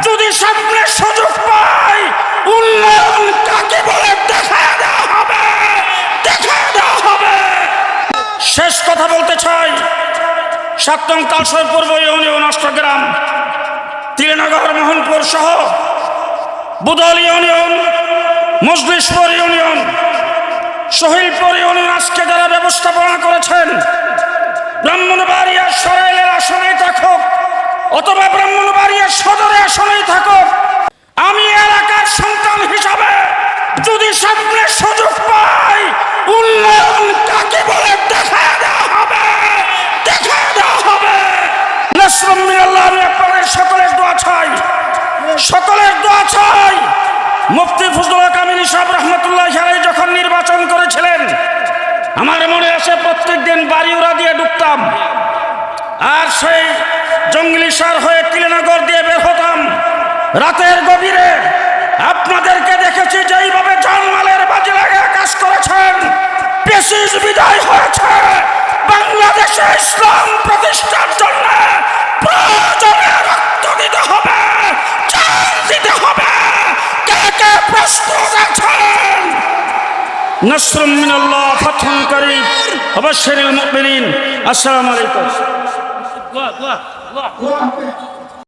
যদি সামনে সুযোগ পাই উন্নয়ন কাকে বলে দেখা দেওয়া হবে, দেখা দেওয়া হবে। শেষ কথা বলতে চাই, ৭ নং তালসর পূর্ব ইউনিয়ন অষ্টগ্রাম, তিলেনগর, মোহনপুর সহ বুদল ইউনিয়ন, মজলিশপুর ইউনিয়ন, সহিলপুর ইউনিয়ন আজকে যারা ব্যবস্থাপনা করেছেন, ব্রাহ্মণবাড়িয়া সরাইলের আসনেই থাকুক অথবা ব্রাহ্মণবাড়িয়া সদরে আসনেই থাকুক, আমি এলাকার সন্তান হিসাবে যদি সামনে সুযোগ পাই উন্নয়ন কাকে বলে দেখা দেওয়া হবে, দেখা দেওয়া হবে। নাসরুম মিনাল্লাহ। আমি আপনাদের সকলের দোয়া চাই, সকলের দোয়া চাই। মুফতি ফজলুল হক আমিনী সাহেব রহমতুল্লাহ আলাইহি যখন নির্বাচন করেছিলেন, আমার মনে আছে প্রত্যেক দিন বাড়িউড়া দিয়ে ঢুকতাম আর সেই জঙ্গলিসার হয়ে তিলেনগর দিয়ে বের হতাম রাতের গভীরে। আপনাদেরকে দেখেছি যেইভাবে জানমালের বাজি লাগিয়ে কাজ করেছেন। পেশিস বিদায় হয়েছে, বাংলাদেশে ইসলাম প্রতিষ্ঠার জন্য প্রয়োজনে রক্ত দিতে হবে, জান দিতে হবে। কে কে প্রস্তুত আছেন? নাসরুম মিনাল্লাহ, ফাতহুন করিম, ওয়া বাশশিরিল মুমিনিন। আসসালামু আলাইকুম।